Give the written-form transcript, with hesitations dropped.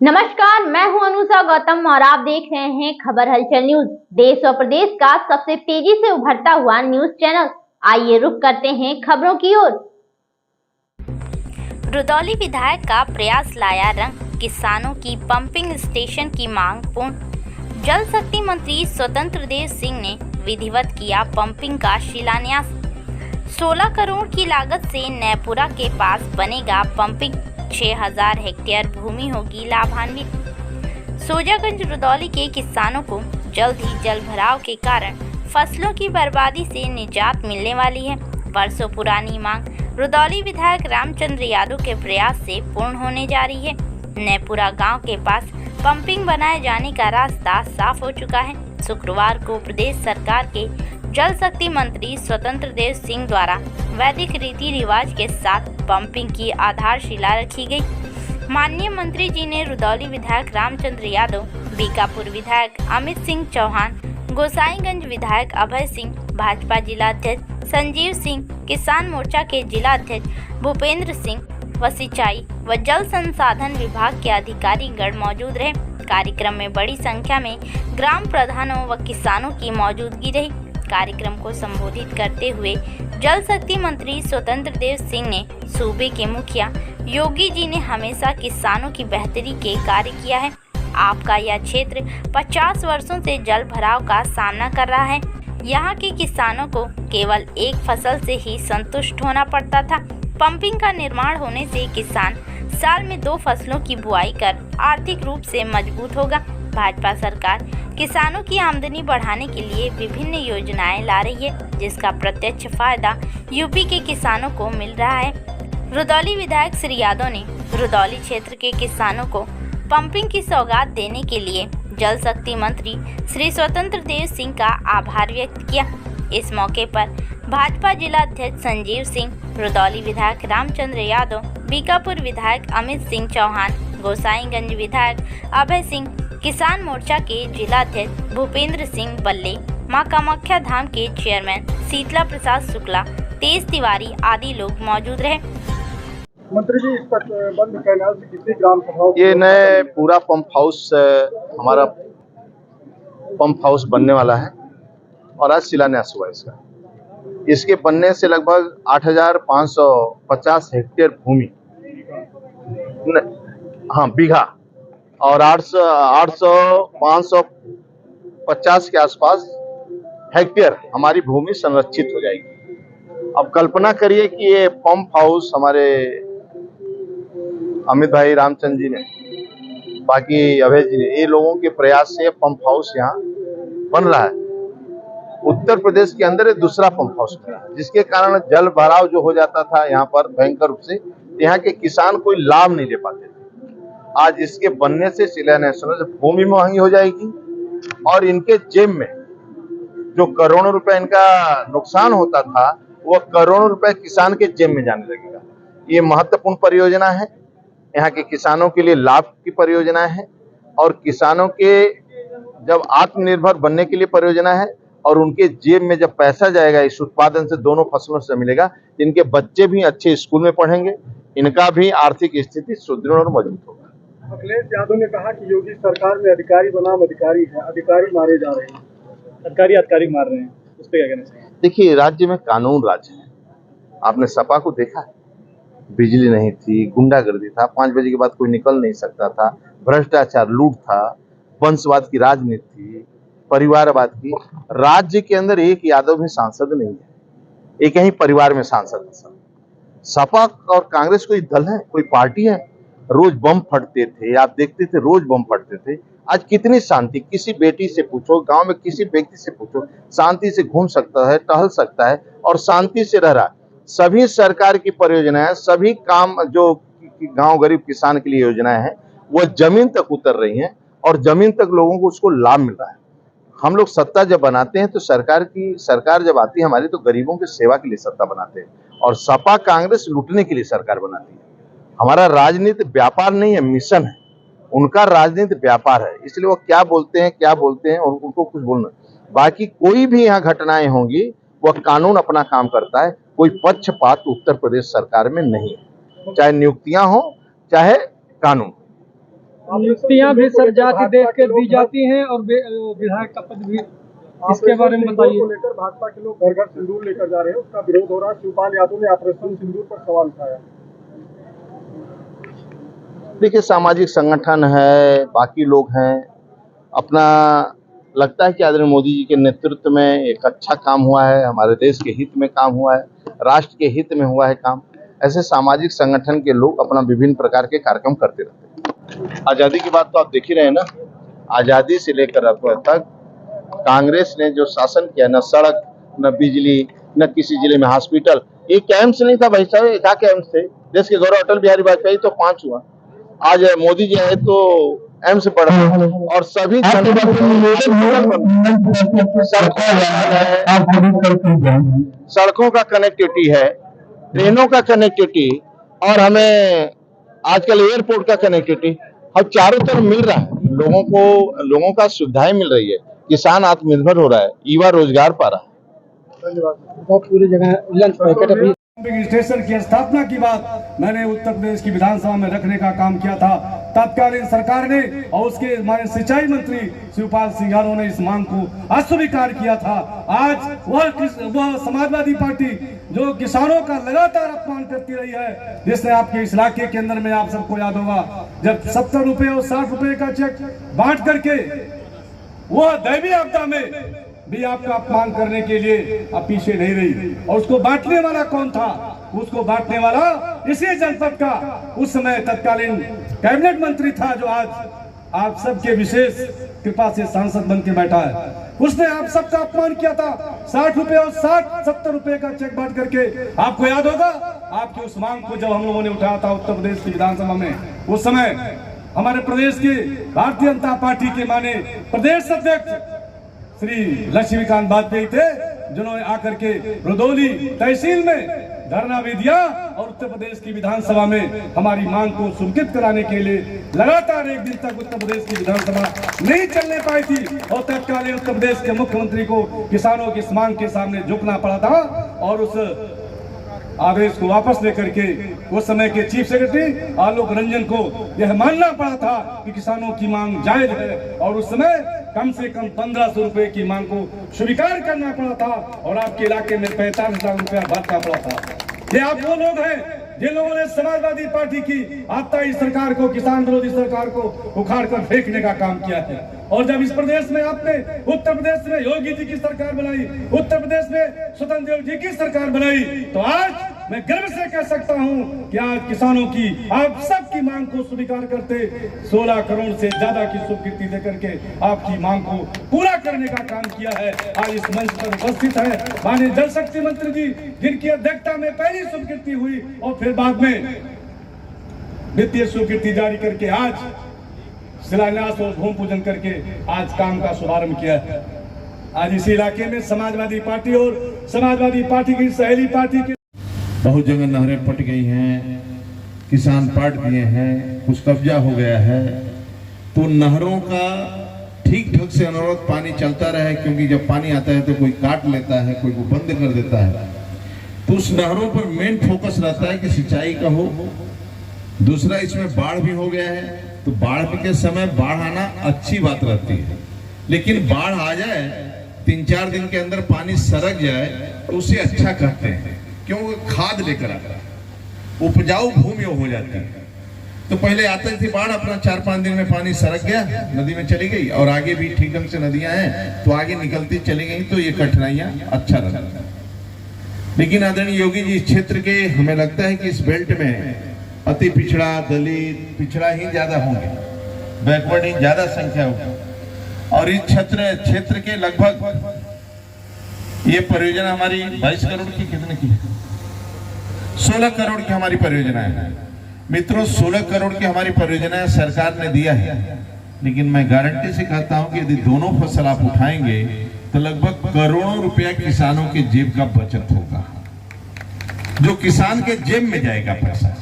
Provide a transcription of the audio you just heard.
नमस्कार, मैं हूं अनुषा गौतम और आप देख रहे हैं खबर हलचल न्यूज। देश और प्रदेश का सबसे तेजी से उभरता हुआ न्यूज चैनल। आइए रुक करते हैं खबरों की ओर। रुदौली विधायक का प्रयास लाया रंग, किसानों की पंपिंग स्टेशन की मांग पूर्ण। जल शक्ति मंत्री स्वतंत्र देव सिंह ने विधिवत किया पंपिंग का शिलान्यास। 16 करोड़ की लागत से नैपुरा के पास बनेगा पंपिंग। 6000 हेक्टेयर भूमि होगी लाभान्वित। सोजागंज रुदौली के किसानों को जल्द ही जल भराव के कारण फसलों की बर्बादी से निजात मिलने वाली है। वर्षों पुरानी मांग रुदौली विधायक रामचंद्र यादव के प्रयास से पूर्ण होने जा रही है। नैपुरा गांव के पास पंपिंग बनाए जाने का रास्ता साफ हो चुका है। शुक्रवार को प्रदेश सरकार के जल शक्ति मंत्री स्वतंत्र देव सिंह द्वारा वैदिक रीति रिवाज के साथ पंपिंग की आधारशिला रखी गई। माननीय मंत्री जी ने रुदौली विधायक रामचंद्र यादव, बीकापुर विधायक अमित सिंह चौहान, गोसाईगंज विधायक अभय सिंह, भाजपा जिला अध्यक्ष संजीव सिंह, किसान मोर्चा के जिला अध्यक्ष भूपेंद्र सिंह व सिंचाई व जल संसाधन विभाग के अधिकारीगण मौजूद रहे। कार्यक्रम में बड़ी संख्या में ग्राम प्रधानों व किसानों की मौजूदगी रही। कार्यक्रम को संबोधित करते हुए जल शक्ति मंत्री स्वतंत्र देव सिंह ने सूबे के मुखिया योगी जी ने हमेशा किसानों की बेहतरी के कार्य किया है। आपका यह क्षेत्र 50 वर्षों से जल भराव का सामना कर रहा है। यहाँ के किसानों को केवल एक फसल से ही संतुष्ट होना पड़ता था। पंपिंग का निर्माण होने से किसान साल में 2 फसलों की बुआई कर आर्थिक रूप से मजबूत होगा। भाजपा सरकार किसानों की आमदनी बढ़ाने के लिए विभिन्न योजनाएं ला रही है, जिसका प्रत्यक्ष फायदा यूपी के किसानों को मिल रहा है। रुदौली विधायक श्री यादव ने रुदौली क्षेत्र के किसानों को पंपिंग की सौगात देने के लिए जल शक्ति मंत्री श्री स्वतंत्र देव सिंह का आभार व्यक्त किया। इस मौके पर भाजपा जिला अध्यक्ष संजीव सिंह, रुदौली विधायक रामचंद्र यादव, बीकापुर विधायक अमित सिंह चौहान, गोसाईगंज विधायक अभय सिंह, किसान मोर्चा के जिला अध्यक्ष भूपेंद्र सिंह बल्ले, मां कामाख्या धाम के चेयरमैन शीतला प्रसाद शुक्ला, तेज तिवारी आदि लोग मौजूद रहे। मंत्री जी, इस बंद कैनाल से कितनी ग्राम सभाओं ये नए पूरा पंप हाउस हमारा पंप हाउस बनने वाला है और आज शिलान्यास हुआ इसका। इसके बनने से लगभग 8550 हेक्टेयर भूमि, बीघा, और 550 के आसपास हेक्टेयर हमारी भूमि संरक्षित हो जाएगी। अब कल्पना करिए कि ये पंप हाउस हमारे अमित भाई, रामचंद्र जी ने, बाकी अभय जी ने, ये लोगों के प्रयास से पंप हाउस यहाँ बन रहा है। उत्तर प्रदेश के अंदर ये दूसरा पंप हाउस बना है, जिसके कारण जल भराव जो हो जाता था यहाँ पर भयंकर रूप से, यहाँ के किसान कोई लाभ नहीं ले पाते थे। आज इसके बनने से शिलान्यास भूमि महंगी हो जाएगी और इनके जेब में जो करोड़ों रुपए इनका नुकसान होता था, वह करोड़ों रुपए किसान के जेब में जाने लगेगा। ये महत्वपूर्ण परियोजना है, यहाँ के किसानों के लिए लाभ की परियोजना है और किसानों के जब आत्मनिर्भर बनने के लिए परियोजना है और उनके जेब में जब पैसा जाएगा इस उत्पादन से, दोनों फसलों से मिलेगा, इनके बच्चे भी अच्छे स्कूल में पढ़ेंगे, इनका भी आर्थिक स्थिति सुदृढ़ और मजबूत होगा। अखिलेश यादव ने कहा कि योगी सरकार में अधिकारी बनाम अधिकारी है, अधिकारी मारे जा रहे हैं, अधिकारी मार रहे हैं, उस पर क्या कहना चाहिए? देखिए, राज्य में कानून राज है। आपने सपा को देखा है, बिजली नहीं थी, गुंडागर्दी था, 5 बजे के बाद कोई निकल नहीं सकता था, भ्रष्टाचार, लूट था, वंशवाद की राजनीति थी, परिवारवाद की। राज्य के अंदर एक यादव भी सांसद नहीं है, एक ही परिवार में सांसद है। सपा और कांग्रेस कोई दल है, कोई पार्टी है? रोज बम फटते थे, आप देखते थे, रोज बम फटते थे। आज कितनी शांति, किसी बेटी से पूछो, गांव में किसी व्यक्ति से पूछो, शांति से घूम सकता है, टहल सकता है और शांति से रह रहा है। सभी सरकार की परियोजनाएं, सभी काम जो गांव गरीब किसान के लिए योजनाएं हैं, वो जमीन तक उतर रही हैं और जमीन तक लोगों को उसको लाभ मिल रहा है। हम लोग सत्ता जब बनाते हैं तो सरकार जब आती है हमारी, तो गरीबों की सेवा के लिए सत्ता बनाते हैं, और सपा कांग्रेस लूटने के लिए सरकार बनाती है। हमारा राजनीति व्यापार नहीं है, मिशन है। उनका राजनीति व्यापार है, इसलिए वो क्या बोलते हैं और उनको कुछ बोलना। बाकी कोई भी यहाँ घटनाएं होंगी, वह कानून अपना काम करता है। कोई पक्षपात उत्तर प्रदेश सरकार में नहीं है, चाहे नियुक्तियां हो चाहे कानून। नियुक्तियां भी सब जाति देख के दी जाती हैं और विधायक का पद भी। इसके बारे में बताइए। लेकर भाजपा के लोग घर घर सिंदूर लेकर जा रहे हैं, उसका विरोध हो रहा है। शिवपाल यादव ने ऑपरेशन सिंदूर पर सवाल उठाया। देखिए, सामाजिक संगठन है, बाकी लोग हैं, अपना लगता है कि आदरणीय मोदी जी के नेतृत्व में एक अच्छा काम हुआ है, हमारे देश के हित में काम हुआ है, राष्ट्र के हित में हुआ है काम। ऐसे सामाजिक संगठन के लोग अपना विभिन्न प्रकार के कार्यक्रम करते रहते हैं। आज़ादी की बात तो आप देख ही रहे हैं ना, आज़ादी से लेकर अब तक कांग्रेस ने जो शासन किया, न सड़क, न बिजली, न किसी जिले में हॉस्पिटल। एक एम्स नहीं था भाई साहब, एक एम्स थे। देश के गौरव अटल बिहारी वाजपेयी तो 5 हुआ, आज मोदी जी आए तो एम्स पढ़ा और सभी सड़कों का कनेक्टिविटी है, ट्रेनों का कनेक्टिविटी, और हमें आजकल एयरपोर्ट का कनेक्टिविटी और चारों तरफ मिल रहा है। लोगों का सुविधाएं मिल रही है, किसान आत्मनिर्भर हो रहा है, युवा रोजगार पा रहा है। धन्यवाद। पूरी जगह लंच पैकेट पंपिंग स्टेशन की स्थापना की बात मैंने उत्तर प्रदेश की विधानसभा में रखने का काम किया था। तत्कालीन सरकार ने और उसके माननीय सिंचाई मंत्री शिवपाल सिंह यादव ने इस मांग को अस्वीकार किया था। आज वह समाजवादी पार्टी जो किसानों का लगातार अपमान करती रही है, जिसने आपके इस इलाके के अंदर में, आप सबको याद होगा, जब 70 रुपए और 60 रुपए का चेक बांट करके वह दैवीय आपदा में भी आपका अपमान करने के लिए अब पीछे नहीं रही। और उसको बांटने वाला कौन था? उसको बांटने वाला इसी जनपद का उस समय तत्कालीन कैबिनेट मंत्री था, जो आज आप सबके विशेष कृपा से सांसद बन के बैठा है। उसने आप सबका अपमान किया था। 60 रुपए और 70 रुपए का चेक बांट करके, आपको याद होगा आपकी उस मांग को जब हम लोगों ने उठाया था उत्तर प्रदेश की विधानसभा में, उस समय हमारे प्रदेश के भारतीय जनता पार्टी के माने प्रदेश अध्यक्ष श्री लक्ष्मीकांत वाजपेयी थे, जिन्होंने आकर के रुदौली तहसील में धरना भी दिया और उत्तर प्रदेश की विधानसभा में हमारी मांग को स्वीकृत कराने के लिए लगातार एक दिन तक उत्तर प्रदेश की विधानसभा नहीं चलने पाई थी। और तत्कालीन उत्तर प्रदेश के मुख्यमंत्री को किसानों की इस मांग के सामने झुकना पड़ा था और उस आदेश को वापस लेकर के उस समय के चीफ सेक्रेटरी आलोक रंजन को यह मानना पड़ा था कि किसानों की मांग जायज है, और उस समय कम से कम 1500 रुपए की मांग को स्वीकार करना पड़ा था और आपके इलाके में 45,000 रुपया भरना पड़ा था। ये आप वो लोग हैं जिन लोगों ने समाजवादी पार्टी की आताई सरकार को, किसान विरोधी सरकार को उखाड़ कर फेंकने का काम किया है। और जब इस प्रदेश में आपने उत्तर प्रदेश में योगी जी की सरकार बनाई, उत्तर प्रदेश में स्वतंत्र देव जी की सरकार बनाई, तो आज मैं गर्व से कह सकता हूं कि आज किसानों की, आप सबकी मांग को स्वीकार करते 16 करोड़ से ज्यादा की स्वीकृति देकर के आपकी मांग को पूरा करने का काम किया है। आज इस मंच पर उपस्थित है माननीय जल शक्ति मंत्री जी, जिनकी अध्यक्षता में पहली स्वीकृति हुई और फिर बाद में वित्तीय स्वीकृति जारी करके आज शिलान्यास और भूमि पूजन करके आज काम का शुभारंभ किया है। आज इसी इलाके में समाजवादी पार्टी और समाजवादी पार्टी की सहेली पार्टी की बहुत जगह नहरें पट गई हैं, किसान पाट दिए हैं, कुछ कब्जा हो गया है। तो नहरों का ठीक ढंग से अनवरत पानी चलता रहे, क्योंकि जब पानी आता है तो कोई काट लेता है, कोई को बंद कर देता है। तो उस नहरों पर मेन फोकस रहता है कि सिंचाई का हो। दूसरा, इसमें बाढ़ भी हो गया है, तो बाढ़ के समय बाढ़ आना अच्छी बात रहती है, लेकिन बाढ़ आ जाए 3-4 दिन के अंदर पानी सरक जाए तो उसे अच्छा कहते हैं, क्योंकि खाद लेकर आता है, उपजाऊ भूमि हो जाती है। तो पहले आती थी बाढ़, अपना 4-5 दिन में पानी सरक गया, नदी में चली गई, और आगे भी ठीक ढंग से नदियां हैं तो आगे निकलती चली गई, तो ये कठिनाइयां अच्छा रहता है। लेकिन आदरणीय योगी जी, इस क्षेत्र के हमें लगता है कि इस बेल्ट में अति पिछड़ा, दलित, पिछड़ा ही ज्यादा होंगे, बैकवर्डिंग ज्यादा संख्या होगी। और इस क्षेत्र के लगभग ये परियोजना हमारी 22 करोड़ की, कितने की, 16 करोड़ की हमारी परियोजना है। मित्रों, 16 करोड़ की हमारी परियोजना सरकार ने दिया है, लेकिन मैं गारंटी से कहता हूं कि यदि दोनों फसल आप उठाएंगे तो लगभग करोड़ों रुपया किसानों के जेब का बचत होगा, जो किसान के जेब में जाएगा पैसा।